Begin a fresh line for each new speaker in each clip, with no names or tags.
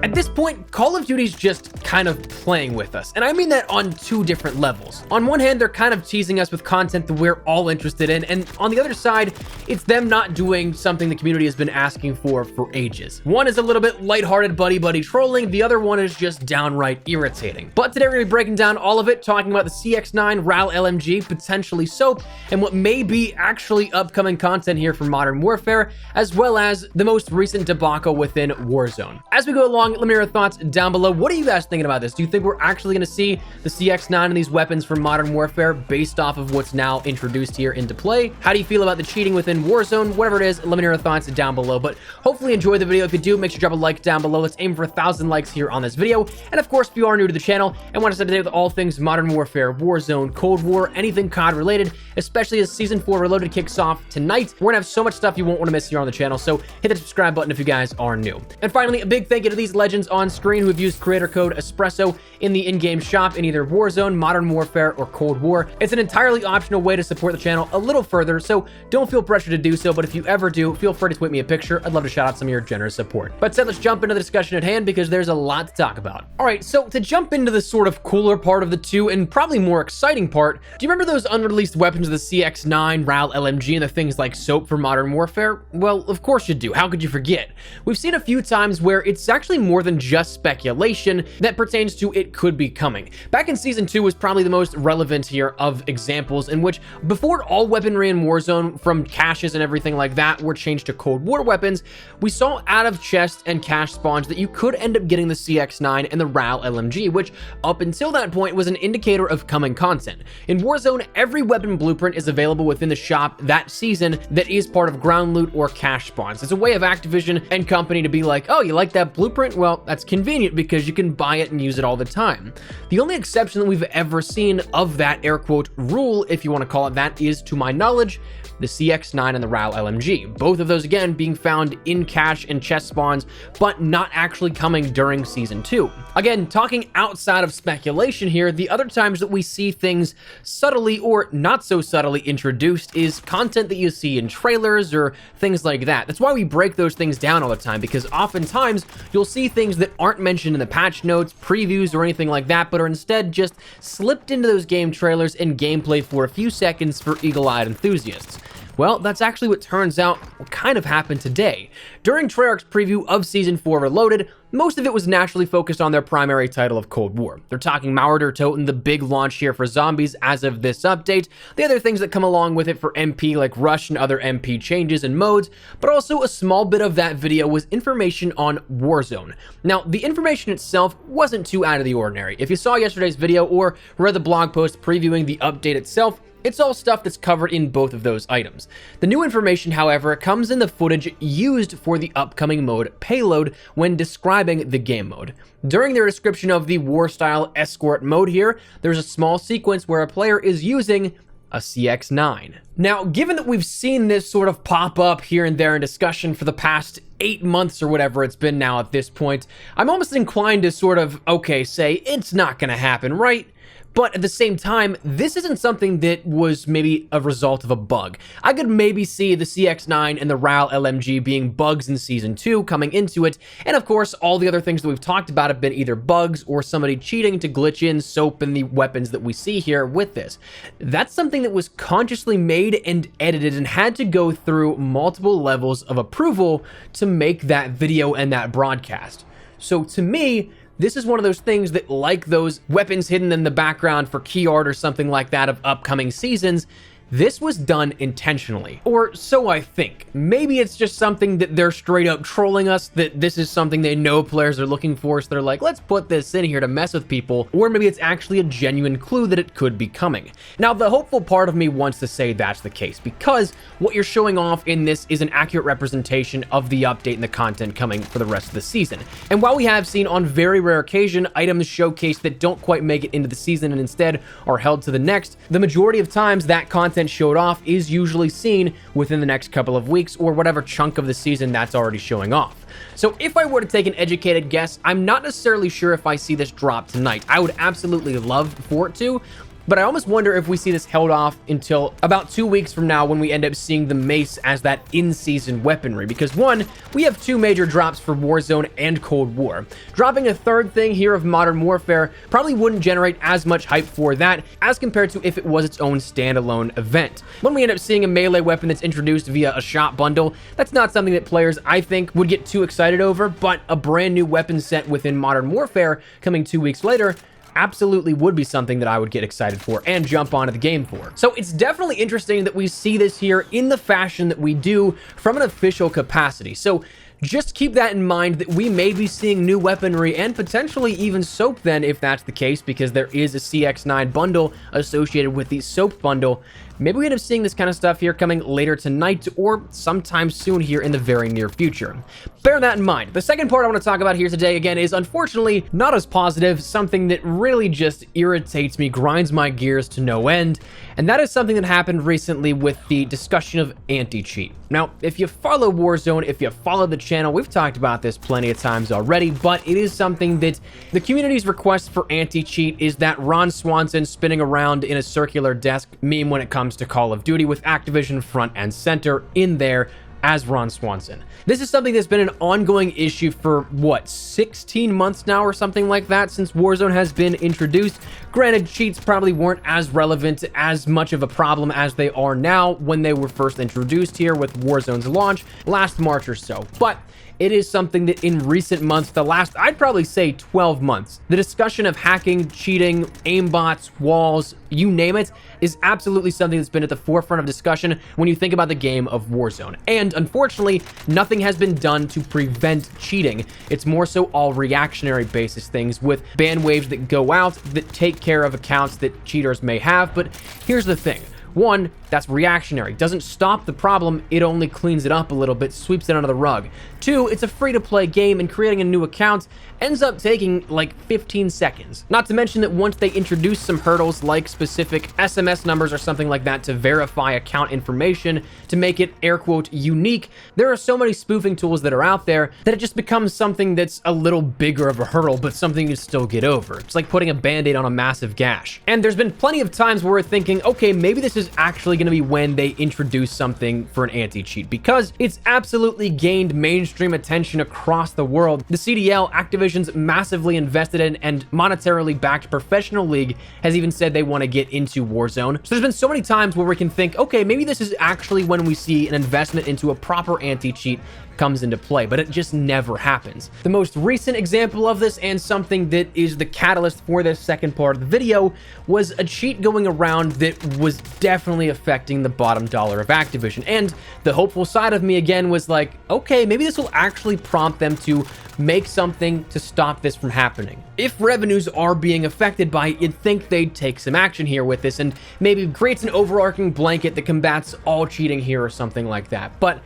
At this point, Call of Duty's just kind of playing with us, and I mean that on two different levels. On one hand, they're kind of teasing us with content that we're all interested in, and on the other side, it's them not doing something the community has been asking for ages. One is a little bit lighthearted buddy-buddy trolling, the other one is just downright irritating. But today we're going to be breaking down all of it, talking about the CX-9 RAAL LMG, potentially soap, and what may be actually upcoming content here for Modern Warfare, as well as the most recent debacle within Warzone. As we go along, let me know your thoughts down below. What are you guys thinking about this? Do you think we're actually going to see the CX-9 and these weapons from Modern Warfare based off of what's now introduced here into play? How do you feel about the cheating within Warzone? Whatever it is, let me know your thoughts down below. But hopefully enjoy the video. If you do, make sure to drop a like down below. Let's aim for 1,000 likes here on this video. And of course, if you are new to the channel and want to stay up to date with all things Modern Warfare, Warzone, Cold War, anything COD related, especially as Season 4 Reloaded kicks off tonight, we're gonna have so much stuff you won't want to miss here on the channel, so hit the subscribe button if you guys are new. And finally, a big thank you to these legends on screen who have used creator code ESPRESSO in the in-game shop in either Warzone, Modern Warfare, or Cold War. It's an entirely optional way to support the channel a little further, so don't feel pressured to do so, but if you ever do, feel free to tweet me a picture. I'd love to shout out some of your generous support. But instead, let's jump into the discussion at hand because there's a lot to talk about. All right, so to jump into the sort of cooler part of the two and probably more exciting part, do you remember those unreleased weapons of the CX-9, RAAL LMG, and the things like soap for Modern Warfare? Well, of course you do. How could you forget? We've seen a few times where it's actually more than just speculation that pertains to it could be coming. Back in Season 2 was probably the most relevant here of examples in which before all weaponry in Warzone from caches and everything like that were changed to Cold War weapons, we saw out of chest and cache spawns that you could end up getting the CX-9 and the RAAL LMG, which up until that point was an indicator of coming content. In Warzone, every weapon blueprint is available within the shop that season that is part of ground loot or cache spawns. It's a way of Activision and company to be like, oh, you like that blueprint? Well, that's convenient because you can buy it and use it all the time. The only exception that we've ever seen of that air quote rule, if you want to call it that, is, to my knowledge, the CX-9 and the RAAL LMG. Both of those, again, being found in cache and chest spawns, but not actually coming during Season 2. Again, talking outside of speculation here, the other times that we see things subtly or not so subtly introduced is content that you see in trailers or things like that. That's why we break those things down all the time, because oftentimes you'll see things that aren't mentioned in the patch notes, previews, or anything like that, but are instead just slipped into those game trailers and gameplay for a few seconds for eagle-eyed enthusiasts. Well, that's actually what turns out what kind of happened today. During Treyarch's preview of Season 4 Reloaded, most of it was naturally focused on their primary title of Cold War. They're talking Mauer Toten, the big launch here for zombies as of this update, the other things that come along with it for MP like Rush and other MP changes and modes, but also a small bit of that video was information on Warzone. Now, the information itself wasn't too out of the ordinary. If you saw yesterday's video or read the blog post previewing the update itself, it's all stuff that's covered in both of those items. The new information, however, comes in the footage used for the upcoming mode Payload when describing the game mode. During their description of the war-style escort mode here, there's a small sequence where a player is using a CX-9. Now, given that we've seen this sort of pop up here and there in discussion for the past 8 months or whatever it's been now at this point, I'm almost inclined to sort of, okay, say it's not gonna happen, right? But at the same time, this isn't something that was maybe a result of a bug. I could maybe see the CX-9 and the RAAL LMG being bugs in Season 2 coming into it, and of course, all the other things that we've talked about have been either bugs or somebody cheating to glitch in soap in the weapons that we see here with this. That's something that was consciously made and edited and had to go through multiple levels of approval to make that video and that broadcast. So to me, this is one of those things that, like those weapons hidden in the background for key art or something like that of upcoming seasons, this was done intentionally, or so I think. Maybe it's just something that they're straight up trolling us, that this is something they know players are looking for, so they're like, let's put this in here to mess with people, or maybe it's actually a genuine clue that it could be coming. Now, the hopeful part of me wants to say that's the case, because what you're showing off in this is an accurate representation of the update and the content coming for the rest of the season. And while we have seen on very rare occasion items showcased that don't quite make it into the season and instead are held to the next, the majority of times that content showed off is usually seen within the next couple of weeks or whatever chunk of the season that's already showing off. So if I were to take an educated guess, I'm not necessarily sure if I see this drop tonight. I would absolutely love for it to, But I almost wonder if we see this held off until about 2 weeks from now when we end up seeing the mace as that in-season weaponry. Because one, we have 2 major drops for Warzone and Cold War. Dropping a third thing here of Modern Warfare probably wouldn't generate as much hype for that as compared to if it was its own standalone event. When we end up seeing a melee weapon that's introduced via a shot bundle, that's not something that players, I think, would get too excited over, but a brand new weapon set within Modern Warfare coming 2 weeks later absolutely would be something that I would get excited for and jump onto the game for. So it's definitely interesting that we see this here in the fashion that we do from an official capacity. So just keep that in mind, that we may be seeing new weaponry and potentially even soap then, if that's the case, because there is a CX-9 bundle associated with the soap bundle. Maybe we end up seeing this kind of stuff here coming later tonight or sometime soon here in the very near future. Bear that in mind. The second part I want to talk about here today, again, is unfortunately not as positive, something that really just irritates me, grinds my gears to no end, and that is something that happened recently with the discussion of AntiCheat. Now, if you follow Warzone, if you follow the channel, we've talked about this plenty of times already, but it is something that the community's request for AntiCheat is that Ron Swanson spinning around in a circular desk meme when it comes to Call of Duty, with Activision front and center in there as Ron Swanson. This is something that's been an ongoing issue for, what, 16 months now or something like that since Warzone has been introduced. Granted, cheats probably weren't as relevant, as much of a problem as they are now when they were first introduced here with Warzone's launch last March or so. But it is something that in recent months, the last, I'd probably say 12 months, the discussion of hacking, cheating, aimbots, walls, you name it, is absolutely something that's been at the forefront of discussion when you think about the game of Warzone. And unfortunately, nothing has been done to prevent cheating. It's more so all reactionary basis things with ban waves that go out that take care of accounts that cheaters may have. But here's the thing. One, that's reactionary. Doesn't stop the problem, it only cleans it up a little bit, sweeps it under the rug. Two, it's a free-to-play game, and creating a new account ends up taking like 15 seconds. Not to mention that once they introduce some hurdles like specific SMS numbers or something like that to verify account information, to make it air quote unique, there are so many spoofing tools that are out there that it just becomes something that's a little bigger of a hurdle, but something you still get over. It's like putting a band-aid on a massive gash. And there's been plenty of times where we're thinking, okay, maybe this is actually going to be when they introduce something for an anti-cheat, because it's absolutely gained mainstream attention across the world. The CDL, Activision's massively invested in and monetarily backed professional league, has even said they want to get into Warzone. So there's been so many times where we can think, okay, maybe this is actually when we see an investment into a proper anti-cheat comes into play, but it just never happens. The most recent example of this, and something that is the catalyst for this second part of the video, was a cheat going around that was definitely affecting the bottom dollar of Activision. And the hopeful side of me again was like, okay, maybe this will actually prompt them to make something to stop this from happening. If revenues are being affected by it, you'd think they'd take some action here with this and maybe creates an overarching blanket that combats all cheating here or something like that. But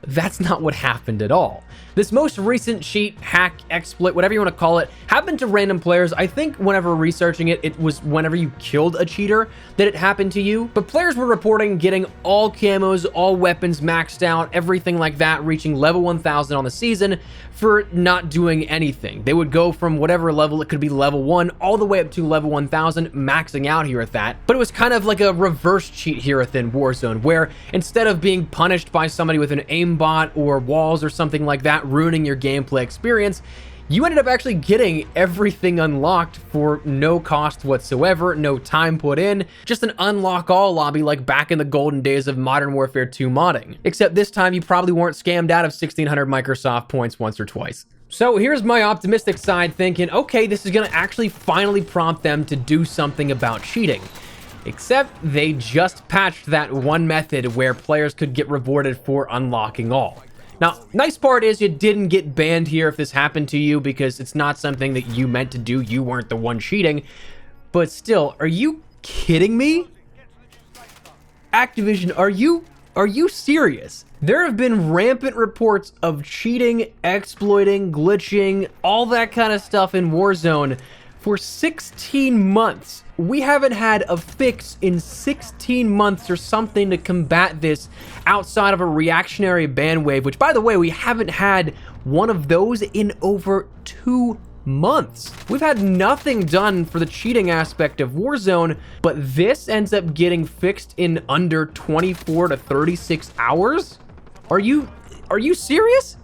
that's not what happened at all. This most recent cheat, hack, exploit, whatever you want to call it, happened to random players. I think whenever researching it, it was whenever you killed a cheater that it happened to you. But players were reporting getting all camos, all weapons maxed out, everything like that, reaching level 1000 on the season for not doing anything. They would go from whatever level, it could be level 1, all the way up to level 1000, maxing out here at that. But it was kind of like a reverse cheat here within Warzone, where instead of being punished by somebody with an aimbot or walls or something like that, ruining your gameplay experience, you ended up actually getting everything unlocked for no cost whatsoever, no time put in, just an unlock all lobby like back in the golden days of Modern Warfare 2 modding. Except this time you probably weren't scammed out of 1600 Microsoft points once or twice. So here's my optimistic side thinking, okay, this is gonna actually finally prompt them to do something about cheating. Except they just patched that one method where players could get rewarded for unlocking all. Now, nice part is you didn't get banned here if this happened to you, because it's not something that you meant to do. You weren't the one cheating. But still, are you kidding me? Activision, are you serious? There have been rampant reports of cheating, exploiting, glitching, all that kind of stuff in Warzone for 16 months. We haven't had a fix in 16 months or something to combat this outside of a reactionary ban wave, which, by the way, we haven't had one of those in over 2 months. We've had nothing done for the cheating aspect of Warzone, but this ends up getting fixed in under 24 to 36 hours? Are you serious?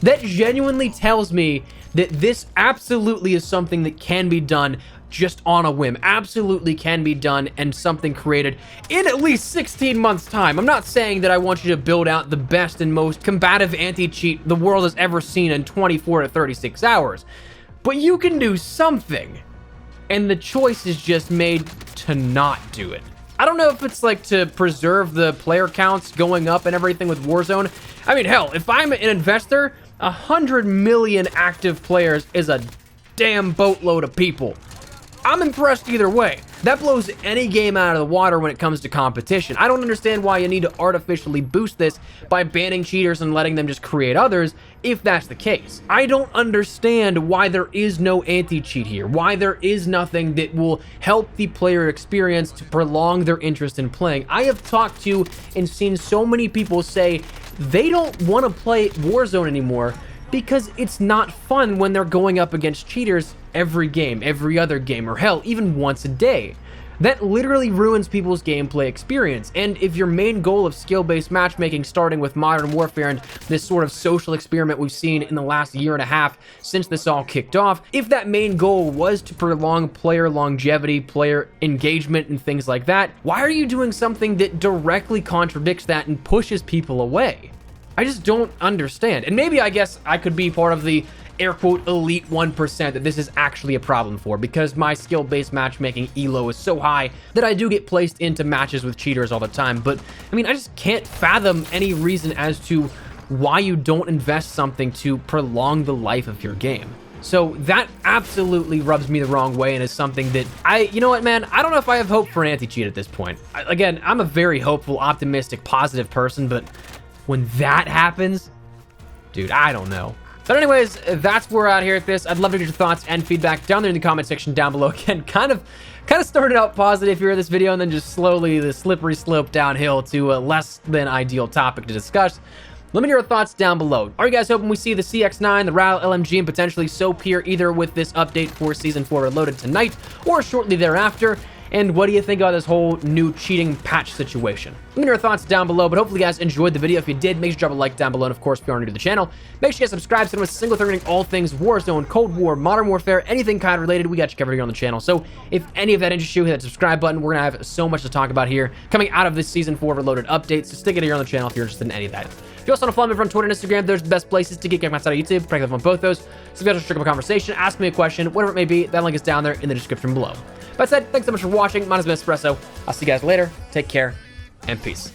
That genuinely tells me that this absolutely is something that can be done just on a whim. Absolutely can be done and something created in at least 16 months time. I'm not saying that I want you to build out the best and most combative anti-cheat the world has ever seen in 24 to 36 hours, but you can do something, and the choice is just made to not do it. I don't know if it's like to preserve the player counts going up and everything with Warzone. I mean, hell, if I'm an investor, 100 million active players is a damn boatload of people. I'm impressed either way. That blows any game out of the water when it comes to competition. I don't understand why you need to artificially boost this by banning cheaters and letting them just create others, if that's the case. I don't understand why there is no anti-cheat here, why there is nothing that will help the player experience to prolong their interest in playing. I have talked to and seen so many people say they don't want to play Warzone anymore because it's not fun when they're going up against cheaters every game, every other game, or hell, even once a day. That literally ruins people's gameplay experience. And if your main goal of skill-based matchmaking, starting with Modern Warfare and this sort of social experiment we've seen in the last year and a half since this all kicked off, if that main goal was to prolong player longevity, player engagement, and things like that, why are you doing something that directly contradicts that and pushes people away? I just don't understand. And maybe I guess I could be part of the air quote elite 1% that this is actually a problem for, because my skill-based matchmaking elo is so high that I do get placed into matches with cheaters all the time. But I mean, I just can't fathom any reason as to why you don't invest something to prolong the life of your game. So that absolutely rubs me the wrong way and is something that you know what, man, I don't know if I have hope for an anti-cheat at this point. Again, I'm a very hopeful, optimistic, positive person, but when that happens, dude, I don't know. But anyways, that's where we're at here at this. I'd love to get your thoughts and feedback down there in the comment section down below. Again, kind of started out positive here in this video and then just slowly the slippery slope downhill to a less than ideal topic to discuss. Let me know your thoughts down below. Are you guys hoping we see the CX-9, the RAAL LMG, and potentially SOAP here either with this update for Season 4 Reloaded tonight or shortly thereafter? And what do you think about this whole new cheating patch situation? Let me know your thoughts down below, but hopefully you guys enjoyed the video. If you did, make sure to drop a like down below, and of course, if you are new to the channel, make sure you guys subscribe so with single thing all things Warzone, Cold War, Modern Warfare, anything COD related, we got you covered here on the channel. So if any of that interests you, hit that subscribe button. We're gonna have so much to talk about here coming out of this Season 4 Reloaded update, so stick it here on the channel if you're interested in any of that. If you also want to follow me from Twitter and Instagram, there's the best places to get outside of YouTube. Practice on both those. So if you guys want to strike up a conversation, ask me a question, whatever it may be, that link is down there in the description below. That said, thanks so much for watching. My name is Espresso. I'll see you guys later. Take care, and peace.